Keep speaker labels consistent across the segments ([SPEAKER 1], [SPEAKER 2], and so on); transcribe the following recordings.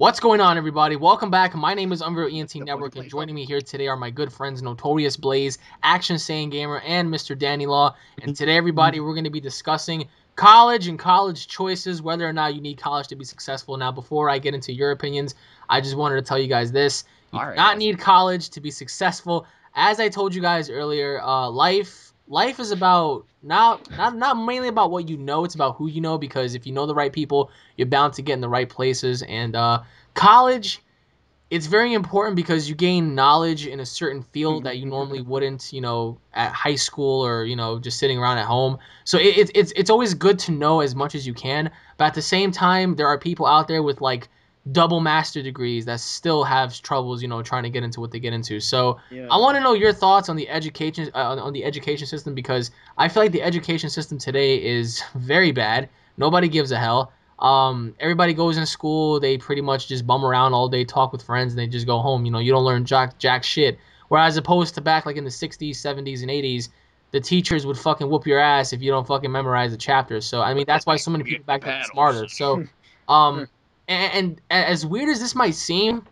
[SPEAKER 1] What's going on, everybody? Welcome back. My name is UnrealEnt Network, and joining me here today are my good friends Notorious Blaze, Action Sane Gamer, and Mr. Danny Law. And today, everybody, we're going to be discussing college and college choices, whether or not you need college to be successful. Now, before I get into your opinions, I just wanted to tell you guys this. You do not need college to be successful. As I told you guys earlier, life is about not mainly about what you know, it's about who you know, because if you know the right people, you're bound to get in the right places. And college, it's very important because you gain knowledge in a certain field that you normally wouldn't, at high school or, just sitting around at home. So it's always good to know as much as you can. But at the same time, there are people out there with like double master degrees that still have troubles, trying to get into what they get into. So I want to know your thoughts on the education system, because I feel like the education system today is very bad. Nobody gives a hell. Everybody goes in school, they pretty much just bum around all day, talk with friends, and they just go home. You don't learn jack shit. Whereas opposed to back like in the 60s, 70s, and 80s, the teachers would fucking whoop your ass if you don't fucking memorize the chapters. So I mean, that's why so many people back then were smarter. So, um, and as weird as this might seem,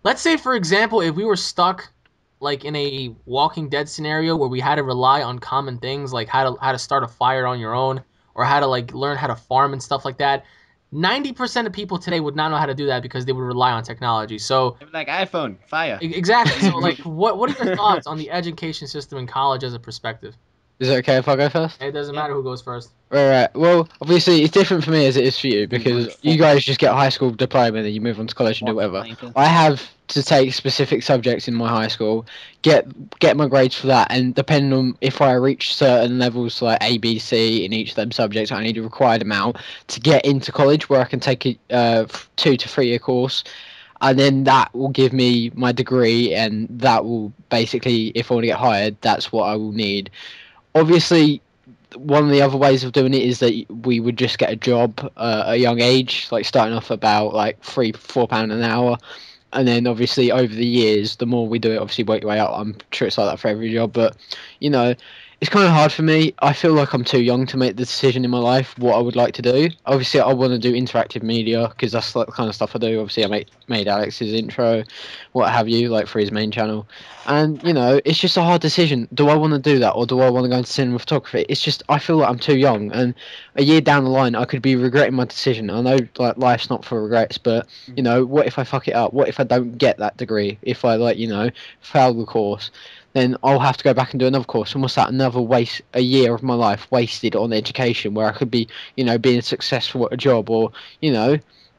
[SPEAKER 1] let's say for example, if we were stuck like in a Walking Dead scenario where we had to rely on common things like how to start a fire on your own, or how to like learn how to farm and stuff like that. 90% of people today would not know how to do that because they would rely on technology. So
[SPEAKER 2] Like iPhone, fire.
[SPEAKER 1] exactly. So like what are your thoughts on the education system in college as a perspective?
[SPEAKER 3] Is it okay if I go first?
[SPEAKER 1] It doesn't matter who goes first.
[SPEAKER 3] Right. Well, obviously it's different for me as it is for you because you guys just get a high school diploma and then you move on to college and do whatever. I have to take specific subjects in my high school, get my grades for that, and depending on if I reach certain levels like A, B, C in each of them subjects, I need a required amount to get into college where I can take a 2 to 3 year course. And then that will give me my degree, and that will basically, if I want to get hired, that's what I will need. Obviously, one of the other ways of doing it is that we would just get a job at a young age, like starting off about like £3-4 an hour, and then obviously over the years, the more we do it, obviously work your way up. I'm sure it's like that for every job, but you know, it's kind of hard for me. I feel like I'm too young to make the decision in my life what I would like to do. Obviously, I want to do interactive media because that's like the kind of stuff I do. Obviously, made Alex's intro, what have you, like for his main channel. And it's just a hard decision. Do I want to do that, or do I want to go into cinema photography? It's just I feel like I'm too young, and a year down the line, I could be regretting my decision. I know like life's not for regrets, but what if I fuck it up? What if I don't get that degree? If I fail the course, then I'll have to go back and do another course. And what's that? Another a year of my life wasted on education where I could be, being successful at a job, or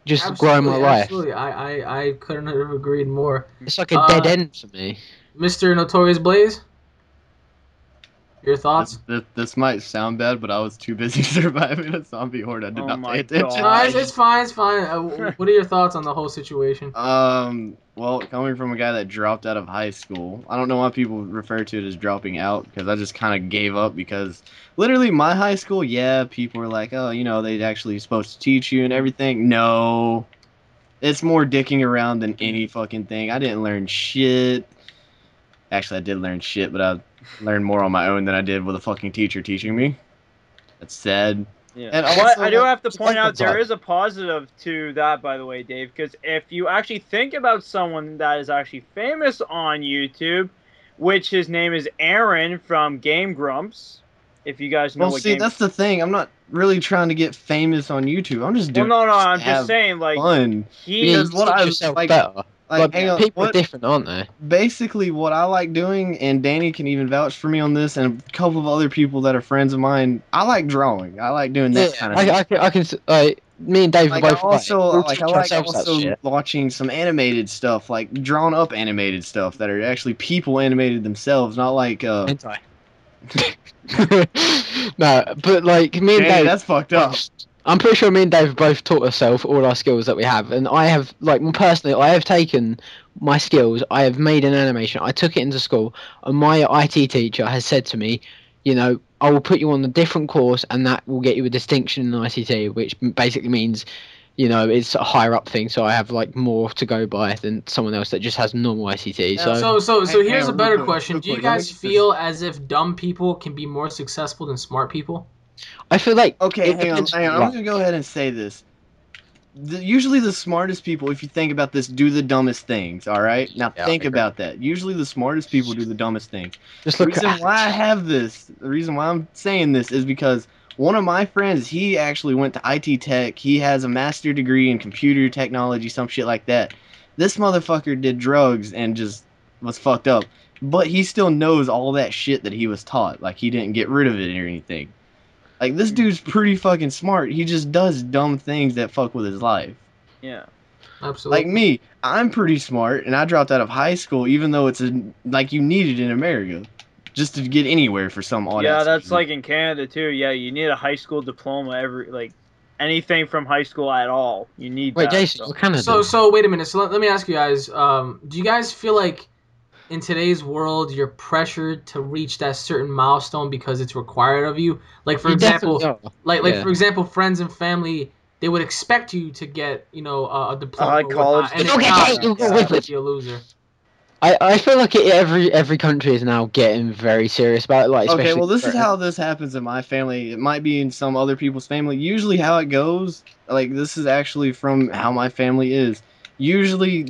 [SPEAKER 3] just growing my life.
[SPEAKER 1] Absolutely, I couldn't have agreed more.
[SPEAKER 3] It's like a dead end for me.
[SPEAKER 1] Mr. Notorious Blaze, your thoughts?
[SPEAKER 2] This might sound bad, but I was too busy surviving a zombie horde. I did not pay attention.
[SPEAKER 1] No, it's fine. It's fine. What are your thoughts on the whole situation?
[SPEAKER 2] Well, coming from a guy that dropped out of high school, I don't know why people refer to it as dropping out, because I just kind of gave up, because literally my high school, yeah, people were like, oh, they actually supposed to teach you and everything. No, it's more dicking around than any fucking thing. I didn't learn shit. Actually, I did learn shit, but I learned more on my own than I did with a fucking teacher teaching me. That's sad.
[SPEAKER 4] Yeah.
[SPEAKER 2] And
[SPEAKER 4] But
[SPEAKER 2] also,
[SPEAKER 4] I do have to point out there is a positive to that, by the way, Dave, because if you actually think about someone that is actually famous on YouTube, which his name is Aaron from Game Grumps, if you guys know
[SPEAKER 2] well,
[SPEAKER 4] what
[SPEAKER 2] see, that's the thing. I'm not really trying to get famous on YouTube. I'm just doing.
[SPEAKER 4] Well, no, I'm
[SPEAKER 2] just
[SPEAKER 4] just saying, like,
[SPEAKER 2] fun.
[SPEAKER 4] He's
[SPEAKER 3] what I was like better. Like
[SPEAKER 2] hang on,
[SPEAKER 3] people are different, aren't they?
[SPEAKER 2] Basically, what I like doing, and Danny can even vouch for me on this, and a couple of other people that are friends of mine, I like drawing. I like doing that kind of thing.
[SPEAKER 3] I can like me and Dave
[SPEAKER 2] Like
[SPEAKER 3] are both.
[SPEAKER 2] I also like
[SPEAKER 3] also
[SPEAKER 2] watching some animated stuff, like drawn up animated stuff that are actually people animated themselves, not like
[SPEAKER 3] hentai. No, but like me and Dave,
[SPEAKER 2] that's fucked up.
[SPEAKER 3] I'm pretty sure me and Dave have both taught ourselves all our skills that we have, and I have, like, personally, I have taken my skills, I have made an animation, I took it into school, and my IT teacher has said to me, I will put you on a different course, and that will get you a distinction in ICT, which basically means, it's a higher up thing, so I have, like, more to go by than someone else that just has normal ICT.
[SPEAKER 1] So here's a better question. Do you guys feel as if dumb people can be more successful than smart people?
[SPEAKER 3] I feel like...
[SPEAKER 2] Okay, hang on. I'm going to go ahead and say this. usually the smartest people, if you think about this, do the dumbest things. All right, now
[SPEAKER 3] Yeah, I
[SPEAKER 2] think
[SPEAKER 3] agree.
[SPEAKER 2] about that. Usually the smartest people do the dumbest things.
[SPEAKER 3] Just
[SPEAKER 2] The
[SPEAKER 3] look at
[SPEAKER 2] reason why I
[SPEAKER 3] Alex.
[SPEAKER 2] have this, the reason why I'm saying this is because one of my friends, he actually went to IT Tech. He has a master degree in computer technology, some shit like that. This motherfucker did drugs and just was fucked up, but he still knows all that shit that he was taught. Like he didn't get rid of it or anything. Like this dude's pretty fucking smart. He just does dumb things that fuck with his life.
[SPEAKER 4] Yeah.
[SPEAKER 2] Like
[SPEAKER 1] Absolutely.
[SPEAKER 2] me, I'm pretty smart, and I dropped out of high school, even though it's like you need it in America, just to get anywhere for some odd
[SPEAKER 4] Yeah,
[SPEAKER 2] ass
[SPEAKER 4] that's
[SPEAKER 2] reason.
[SPEAKER 4] like in Canada too. Yeah, you need a high school diploma every like anything from high school at all. You need
[SPEAKER 3] Wait,
[SPEAKER 4] that.
[SPEAKER 3] Jason,
[SPEAKER 4] So
[SPEAKER 3] you're Canada.
[SPEAKER 1] So wait a minute. So let me ask you guys. Do you guys feel like in today's world you're pressured to reach that certain milestone because it's required of you? Like for
[SPEAKER 3] You definitely
[SPEAKER 1] example,
[SPEAKER 3] are.
[SPEAKER 1] like
[SPEAKER 3] Yeah.
[SPEAKER 1] for example, friends and family they would expect you to get a
[SPEAKER 4] a
[SPEAKER 1] diploma
[SPEAKER 4] high
[SPEAKER 1] or whatnot,
[SPEAKER 4] college
[SPEAKER 1] and if
[SPEAKER 3] Okay,
[SPEAKER 4] diploma.
[SPEAKER 1] not,
[SPEAKER 3] hey,
[SPEAKER 1] you
[SPEAKER 4] Yeah,
[SPEAKER 3] you're
[SPEAKER 4] yeah.
[SPEAKER 1] consider
[SPEAKER 3] with
[SPEAKER 1] to
[SPEAKER 3] it.
[SPEAKER 1] be a loser.
[SPEAKER 3] I feel like every country is now getting very serious about it, like
[SPEAKER 2] Okay,
[SPEAKER 3] especially
[SPEAKER 2] well, this is
[SPEAKER 3] Britain.
[SPEAKER 2] how this happens in my family. It might be in some other people's family. Usually, how it goes, like, this is actually from how my family is. Usually,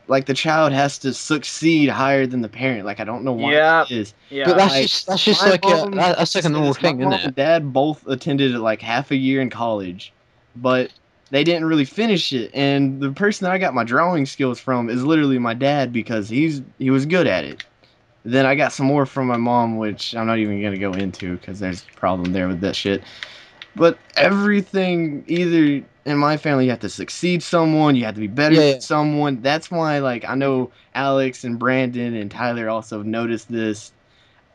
[SPEAKER 2] like, the child has to succeed higher than the parent. Like, I don't know why
[SPEAKER 4] Yeah.
[SPEAKER 2] that is.
[SPEAKER 3] But
[SPEAKER 4] Yeah.
[SPEAKER 3] that's just
[SPEAKER 2] My
[SPEAKER 3] like
[SPEAKER 2] mom,
[SPEAKER 3] that's
[SPEAKER 2] to
[SPEAKER 3] like a
[SPEAKER 2] say
[SPEAKER 3] normal
[SPEAKER 2] this, my
[SPEAKER 3] thing, isn't
[SPEAKER 2] mom
[SPEAKER 3] it?
[SPEAKER 2] and dad both attended like half a year in college, but they didn't really finish it. And the person that I got my drawing skills from is literally my dad because he was good at it. Then I got some more from my mom, which I'm not even gonna go into because there's a problem there with that shit. But everything, either in my family, you have to succeed someone, you have to be better
[SPEAKER 3] Yeah,
[SPEAKER 2] than
[SPEAKER 3] yeah.
[SPEAKER 2] someone. That's why, like, I know Alex and Brandon and Tyler also noticed this.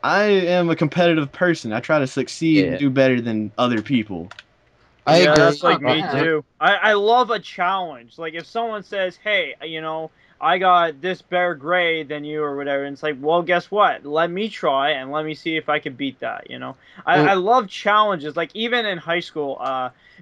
[SPEAKER 2] I am a competitive person. I try to succeed and
[SPEAKER 3] Yeah.
[SPEAKER 2] do better than other people.
[SPEAKER 3] I
[SPEAKER 4] Yeah,
[SPEAKER 3] agree.
[SPEAKER 4] that's
[SPEAKER 1] Oh
[SPEAKER 4] like
[SPEAKER 3] Right,
[SPEAKER 4] me
[SPEAKER 1] yeah.
[SPEAKER 3] yeah.
[SPEAKER 4] too. I love a challenge. Like if someone says, "Hey, I got this better grade than you or whatever," and it's like, "Well, guess what? Let me try and let me see if I can beat that." I
[SPEAKER 3] Well,
[SPEAKER 4] love challenges. Like even in high school,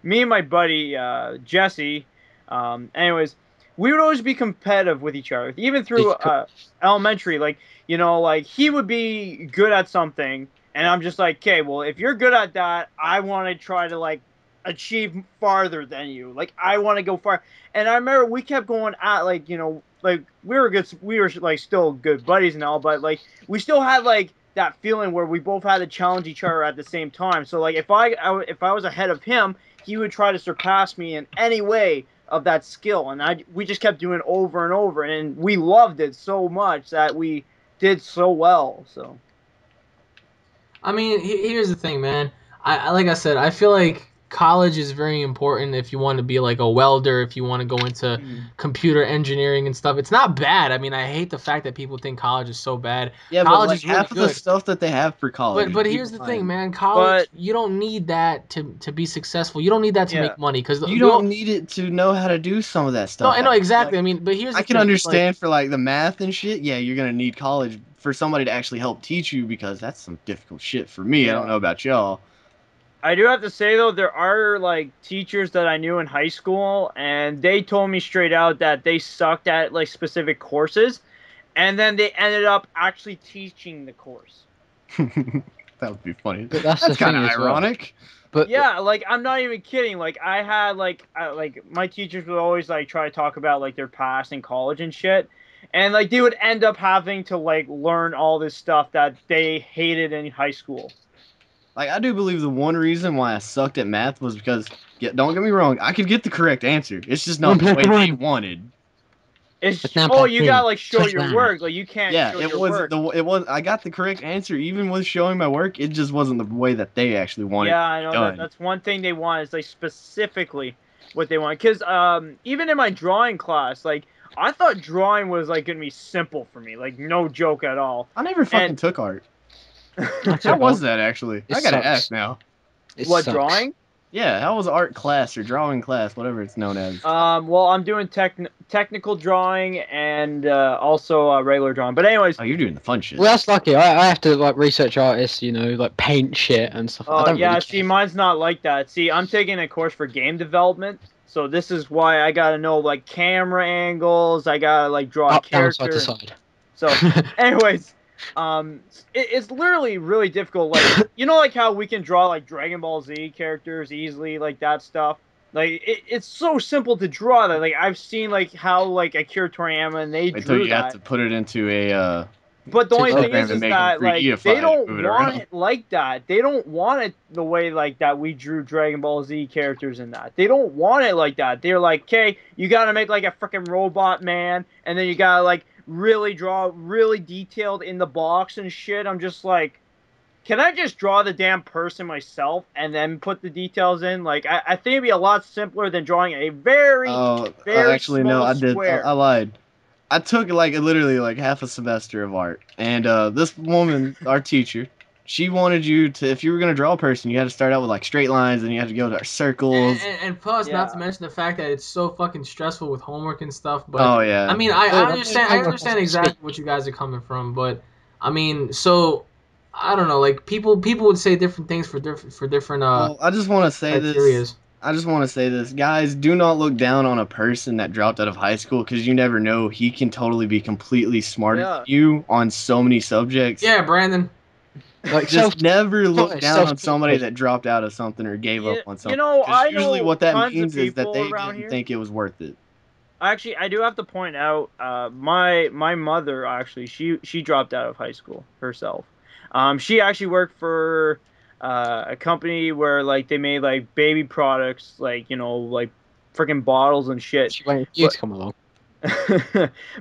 [SPEAKER 4] me and my buddy Jesse, anyways, we would always be competitive with each other, even
[SPEAKER 3] did
[SPEAKER 4] through
[SPEAKER 3] you
[SPEAKER 4] elementary. Like like he would be good at something. And I'm just like, okay, well, if you're good at that, I want to try to like achieve farther than you. Like I want to go far. And I remember we kept going at like like we were good. We were like still good buddies and all, but like we still had like that feeling where we both had to challenge each other at the same time. So like if I was ahead of him, he would try to surpass me in any way of that skill, and we just kept doing it over and over, and we loved it so much that we did so well. So
[SPEAKER 1] I mean, here's the thing, man. Like I said, I feel like college is very important if you want to be like a welder, if you want to go into computer engineering and stuff. It's not bad. I mean, I hate the fact that people think college is so bad.
[SPEAKER 2] Yeah, but
[SPEAKER 1] College
[SPEAKER 2] like
[SPEAKER 1] is really
[SPEAKER 2] half of the
[SPEAKER 1] good.
[SPEAKER 2] stuff that they have for college
[SPEAKER 1] But
[SPEAKER 2] would be
[SPEAKER 1] here's the thing,
[SPEAKER 2] fine.
[SPEAKER 1] man. College,
[SPEAKER 4] but
[SPEAKER 1] you don't need that to be successful. You don't need that to
[SPEAKER 4] yeah.
[SPEAKER 1] make money because
[SPEAKER 2] You don't need it to know how to do some of that
[SPEAKER 1] no,
[SPEAKER 2] stuff.
[SPEAKER 1] I know exactly.
[SPEAKER 2] Like,
[SPEAKER 1] I mean, but here's
[SPEAKER 2] I
[SPEAKER 1] the
[SPEAKER 2] can
[SPEAKER 1] thing. It's like
[SPEAKER 2] understand for like the math and shit. Yeah, you're gonna need college for somebody to actually help teach you because that's some difficult shit for me. I don't
[SPEAKER 4] Yeah.
[SPEAKER 2] know about y'all.
[SPEAKER 4] I do have to say though, there are like teachers that I knew in high school, and they told me straight out that they sucked at like specific courses, and then they ended up actually teaching the course.
[SPEAKER 2] That would be funny.
[SPEAKER 3] but that's the
[SPEAKER 2] That's kind
[SPEAKER 3] thing
[SPEAKER 2] of
[SPEAKER 3] as well.
[SPEAKER 2] ironic.
[SPEAKER 3] But
[SPEAKER 4] Yeah, like I'm not even kidding. Like I had like my teachers would always like try to talk about like their past in college and shit. And like they would end up having to like learn all this stuff that they hated in high school.
[SPEAKER 2] Like I do believe the one reason why I sucked at math was because, yeah, don't get me wrong, I could get the correct answer. It's just
[SPEAKER 3] one
[SPEAKER 2] not the
[SPEAKER 3] plus
[SPEAKER 2] way they
[SPEAKER 3] one.
[SPEAKER 2] wanted.
[SPEAKER 3] But
[SPEAKER 4] It's
[SPEAKER 3] now
[SPEAKER 4] oh
[SPEAKER 3] plus
[SPEAKER 4] you gotta
[SPEAKER 3] two.
[SPEAKER 4] like show
[SPEAKER 3] Plus
[SPEAKER 4] your
[SPEAKER 3] that.
[SPEAKER 4] work. Like you can't
[SPEAKER 2] Yeah,
[SPEAKER 4] show your work.
[SPEAKER 2] it was I got the correct answer even with showing my work. It just wasn't the way that they actually wanted
[SPEAKER 4] Yeah,
[SPEAKER 2] it to
[SPEAKER 4] I
[SPEAKER 2] be
[SPEAKER 4] know that
[SPEAKER 2] done.
[SPEAKER 4] that's one thing they want is like specifically what they want. Cause even in my drawing class, like I thought drawing was like gonna be simple for me, like no joke at all.
[SPEAKER 2] I never
[SPEAKER 4] And
[SPEAKER 2] fucking took art.
[SPEAKER 3] I
[SPEAKER 2] How
[SPEAKER 3] took
[SPEAKER 2] was
[SPEAKER 3] art.
[SPEAKER 2] that actually?
[SPEAKER 3] It
[SPEAKER 2] I gotta ask
[SPEAKER 3] sucks.
[SPEAKER 2] now.
[SPEAKER 3] It
[SPEAKER 4] what
[SPEAKER 3] sucks.
[SPEAKER 4] drawing?
[SPEAKER 2] Yeah, how was art class or drawing class, whatever it's known as?
[SPEAKER 4] Well, I'm doing technical drawing and also regular drawing. But anyways,
[SPEAKER 2] Oh, you're doing the fun shit.
[SPEAKER 3] Well, that's lucky. I have to like research artists, like paint shit and stuff. I
[SPEAKER 4] oh
[SPEAKER 3] don't really
[SPEAKER 4] yeah, see,
[SPEAKER 3] care.
[SPEAKER 4] mine's not like that. See, I'm taking a course for game development, so this is why I gotta know like camera angles. I gotta like draw a
[SPEAKER 3] Up, down, side to
[SPEAKER 4] character.
[SPEAKER 3] side.
[SPEAKER 4] So, anyways, it's literally really difficult. Like like how we can draw like Dragon Ball Z characters easily, like that stuff. Like it's so simple to draw that. Like I've seen like how like Akira Toriyama and they
[SPEAKER 2] Until
[SPEAKER 4] drew
[SPEAKER 2] you have
[SPEAKER 4] that.
[SPEAKER 2] to put it into a
[SPEAKER 4] But the only thing
[SPEAKER 2] program to
[SPEAKER 4] is
[SPEAKER 2] make them
[SPEAKER 4] that like
[SPEAKER 2] 3Dify
[SPEAKER 4] they
[SPEAKER 2] to
[SPEAKER 4] don't
[SPEAKER 2] move it
[SPEAKER 4] want
[SPEAKER 2] around.
[SPEAKER 4] it like that. They don't want it the way like that we drew Dragon Ball Z characters in that. They don't want it like that. They're like, okay, you gotta make like a freaking robot man, and then you gotta like really draw really detailed in the box and shit. I'm just like, can I just draw the damn person myself and then put the details in? Like, I think it'd be a lot simpler than drawing a very,
[SPEAKER 2] Oh,
[SPEAKER 4] very
[SPEAKER 2] actually no,
[SPEAKER 4] small
[SPEAKER 2] I did.
[SPEAKER 4] square.
[SPEAKER 2] I lied. I took like literally like half a semester of art, and this woman, our teacher, she wanted you to, if you were gonna draw a person, you had to start out with like straight lines, and you had to go to circles.
[SPEAKER 1] And plus, not to
[SPEAKER 4] Yeah.
[SPEAKER 1] mention the fact that it's so fucking stressful with homework and stuff. But
[SPEAKER 2] Oh
[SPEAKER 1] I
[SPEAKER 2] yeah.
[SPEAKER 1] mean,
[SPEAKER 3] Well,
[SPEAKER 1] I
[SPEAKER 3] homework has
[SPEAKER 1] understand
[SPEAKER 3] to speak.
[SPEAKER 1] exactly what you guys are coming from. But I mean, so I don't know. Like people would say different things for different
[SPEAKER 2] Well, I just want to say this.
[SPEAKER 1] criterias.
[SPEAKER 2] I just want to say this, guys. Do not look down on a person that dropped out of high school, because you never know. He can totally be completely smarter than
[SPEAKER 4] Yeah.
[SPEAKER 2] you on so many subjects.
[SPEAKER 1] Yeah, Brandon.
[SPEAKER 3] Like
[SPEAKER 2] Just never look
[SPEAKER 3] self
[SPEAKER 2] down on somebody
[SPEAKER 3] motivation.
[SPEAKER 2] that dropped out of something or gave up
[SPEAKER 4] Yeah,
[SPEAKER 2] on
[SPEAKER 4] you
[SPEAKER 2] something,
[SPEAKER 4] know,
[SPEAKER 2] because
[SPEAKER 4] I
[SPEAKER 2] usually
[SPEAKER 4] know
[SPEAKER 2] what that
[SPEAKER 4] tons of
[SPEAKER 2] means is that
[SPEAKER 4] people
[SPEAKER 2] they
[SPEAKER 4] around
[SPEAKER 2] didn't
[SPEAKER 4] here.
[SPEAKER 2] think it was worth it.
[SPEAKER 4] Actually, I do have to point out, my mother actually she dropped out of high school herself. She actually worked for a company where like they made like baby products, like like freaking bottles and shit.
[SPEAKER 3] She waiting for you
[SPEAKER 4] But
[SPEAKER 3] to come along.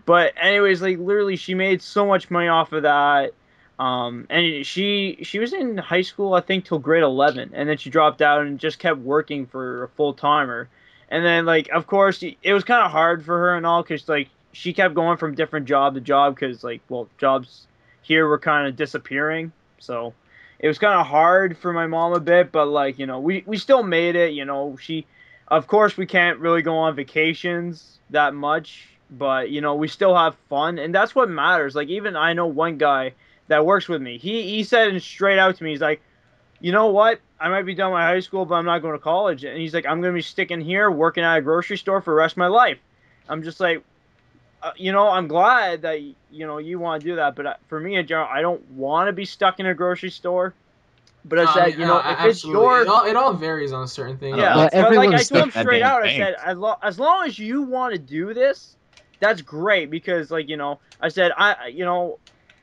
[SPEAKER 4] but anyways, like literally, she made so much money off of that. And she was in high school, I think, till grade 11, and then she dropped out and just kept working for a full timer. And then, like, of course, it was kind of hard for her and all, because like she kept going from different job to job, because like, well, jobs here were kind of disappearing, so it was kind of hard for my mom a bit. But like, we still made it. Of course, we can't really go on vacations that much, but we still have fun, and that's what matters. Like, even I know one guy that works with me. He said it straight out to me. He's like, you know what? I might be done with high school, but I'm not going to college. And he's like, I'm going to be sticking here, working at a grocery store for the rest of my life. I'm just like, I'm glad that you want to do that, but for me in general, I don't want to be stuck in a grocery store. But I
[SPEAKER 1] I
[SPEAKER 4] said,
[SPEAKER 1] mean,
[SPEAKER 4] if it's
[SPEAKER 1] absolutely.
[SPEAKER 4] your
[SPEAKER 1] It all varies on certain things.
[SPEAKER 4] yeah,
[SPEAKER 3] Like
[SPEAKER 1] But
[SPEAKER 4] but like I
[SPEAKER 3] everyone's
[SPEAKER 4] told
[SPEAKER 2] Stuck
[SPEAKER 4] him
[SPEAKER 2] in that
[SPEAKER 4] straight
[SPEAKER 2] damn
[SPEAKER 4] out, I
[SPEAKER 2] bank.
[SPEAKER 4] said, as long as you want to do this, that's great, because like I said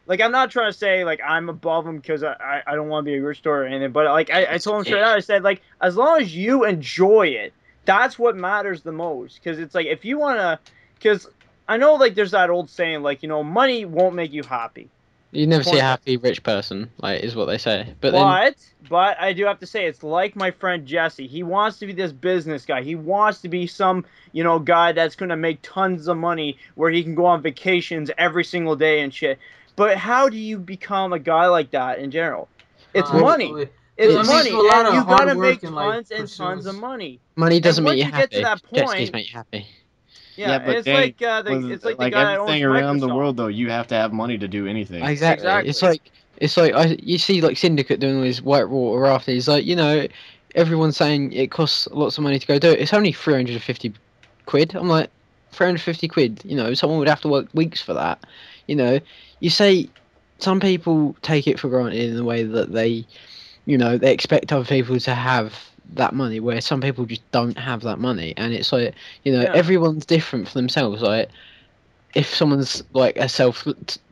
[SPEAKER 4] like I'm not trying to say like I'm above him, because I don't want to be a grocery store or anything, but like I told him straight out, I said like as long as you enjoy it, that's what matters the most, because it's like if you wanna, because I know like there's that old saying like money won't make you happy.
[SPEAKER 3] you never see a
[SPEAKER 4] Point blank.
[SPEAKER 3] happy rich person, like is what they say. But then
[SPEAKER 4] But I do have to say, it's like my friend Jesse. He wants to be this business guy. He wants to be some guy that's gonna make tons of money, where he can go on vacations every single day and shit. But how do you become a guy like that in general?
[SPEAKER 1] no,
[SPEAKER 4] It's money.
[SPEAKER 1] absolutely.
[SPEAKER 4] It's
[SPEAKER 1] It takes
[SPEAKER 3] it's
[SPEAKER 4] money,
[SPEAKER 1] a lot
[SPEAKER 4] and
[SPEAKER 1] of
[SPEAKER 4] you
[SPEAKER 1] hard
[SPEAKER 4] gotta
[SPEAKER 1] work
[SPEAKER 4] make
[SPEAKER 1] and like
[SPEAKER 4] tons and tons of
[SPEAKER 1] pursuance.
[SPEAKER 4] money.
[SPEAKER 3] money
[SPEAKER 4] And
[SPEAKER 3] doesn't make
[SPEAKER 4] once
[SPEAKER 3] you
[SPEAKER 4] you get to
[SPEAKER 3] happy.
[SPEAKER 4] that
[SPEAKER 3] Jet skis
[SPEAKER 4] point,
[SPEAKER 3] make you happy.
[SPEAKER 4] yeah,
[SPEAKER 2] Yeah,
[SPEAKER 4] and
[SPEAKER 2] but
[SPEAKER 4] it's
[SPEAKER 2] dang,
[SPEAKER 4] like
[SPEAKER 2] with
[SPEAKER 4] the
[SPEAKER 2] like
[SPEAKER 4] guy that owns
[SPEAKER 2] everything around the
[SPEAKER 4] Microsoft.
[SPEAKER 2] world though, you have to have money to do anything.
[SPEAKER 3] Exactly.
[SPEAKER 4] Exactly.
[SPEAKER 3] It's like you see like Syndicate doing all these whitewater rafting. It's like everyone's saying it costs lots of money to go do it. It's only 350 quid. I'm like 350 quid. Someone would have to work weeks for that. You know, you say some people take it for granted in the way that they expect other people to have that money, where some people just don't have that money, and it's like
[SPEAKER 4] Yeah.
[SPEAKER 3] everyone's different for themselves. Like if someone's like a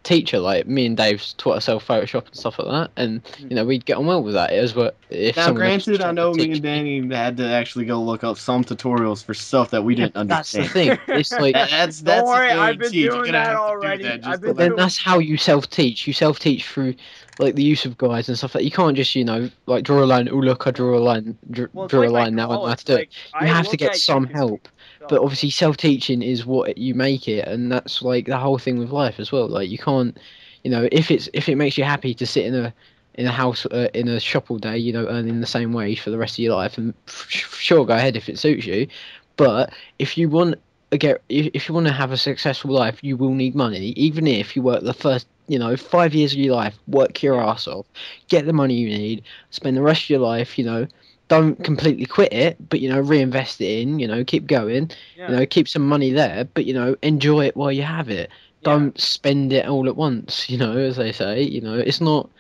[SPEAKER 3] teacher, like me and Dave's taught ourselves Photoshop and stuff like that, and we'd get on well with that as well. If
[SPEAKER 2] Now,
[SPEAKER 3] someone else was
[SPEAKER 2] granted, I
[SPEAKER 3] trying to
[SPEAKER 2] know me
[SPEAKER 3] teach
[SPEAKER 2] and
[SPEAKER 3] me,
[SPEAKER 2] Danny had to actually go look up some tutorials for stuff that we
[SPEAKER 3] yeah,
[SPEAKER 2] didn't
[SPEAKER 3] but that's the
[SPEAKER 2] understand.
[SPEAKER 3] thing. It's like,
[SPEAKER 4] Don't
[SPEAKER 2] That's a
[SPEAKER 4] worry, I've been
[SPEAKER 2] guarantee. You're
[SPEAKER 4] doing
[SPEAKER 2] gonna
[SPEAKER 4] that
[SPEAKER 2] have to do
[SPEAKER 4] already.
[SPEAKER 2] that
[SPEAKER 4] I've
[SPEAKER 2] just to
[SPEAKER 4] been
[SPEAKER 3] but
[SPEAKER 2] learn.
[SPEAKER 3] then
[SPEAKER 4] doing.
[SPEAKER 3] that's how you self-teach. You self-teach through like the use of guides and stuff like. You can't just like draw a line. Oh look, I
[SPEAKER 4] Yeah.
[SPEAKER 3] draw a line.
[SPEAKER 4] Well, it's
[SPEAKER 3] Draw a
[SPEAKER 4] like my
[SPEAKER 3] line now. I know how
[SPEAKER 4] college.
[SPEAKER 3] to do it.
[SPEAKER 4] Like
[SPEAKER 3] You
[SPEAKER 4] I
[SPEAKER 3] have to
[SPEAKER 4] look
[SPEAKER 3] get
[SPEAKER 4] at
[SPEAKER 3] some
[SPEAKER 4] YouTube
[SPEAKER 3] help.
[SPEAKER 4] videos.
[SPEAKER 3] But obviously, self-teaching is what you make it, and that's like the whole thing with life as well. Like you can't, if it makes you happy to sit in a house in a shop all day, earning the same wage for the rest of your life, and sure, go ahead if it suits you. But if you want if you want to have a successful life, you will need money. Even if you work the first 5 years of your life, work your
[SPEAKER 4] Yeah.
[SPEAKER 3] ass off, get the money you need, spend the rest of your life, don't completely quit it, but reinvest it in, keep going,
[SPEAKER 4] Yeah.
[SPEAKER 3] keep some money there, but enjoy it while you have it.
[SPEAKER 4] Yeah.
[SPEAKER 3] Don't spend it all at once, as they say. It's not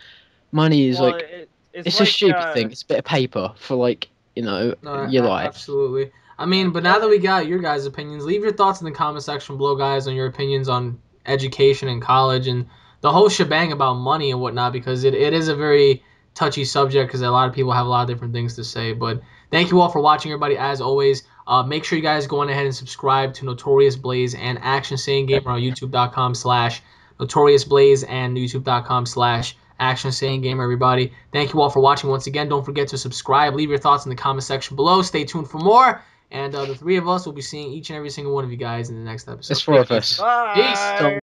[SPEAKER 3] money is
[SPEAKER 4] Well,
[SPEAKER 3] like
[SPEAKER 4] it's
[SPEAKER 3] it's a
[SPEAKER 4] like
[SPEAKER 3] stupid thing. It's a bit of paper for like
[SPEAKER 1] No,
[SPEAKER 3] your life.
[SPEAKER 1] absolutely. I mean, but now that we got your guys' opinions, leave your thoughts in the comment section below, guys, on your opinions on education and college and the whole shebang about money and whatnot, because it is a very touchy subject because a lot of people have a lot of different things to say. But thank you all for watching, everybody, as always. Make sure you guys go on ahead and subscribe to Notorious Blaze and Action Saying Gamer on youtube.com/Notorious Blaze and youtube.com/Action Saying Gamer, everybody. Thank you all for watching once again. Don't forget to subscribe. Leave your thoughts in the comment section below. Stay tuned for more. And the three of us will be seeing each and every single one of you guys in the next episode.
[SPEAKER 3] There's 4 of us.
[SPEAKER 4] Bye.
[SPEAKER 1] Peace.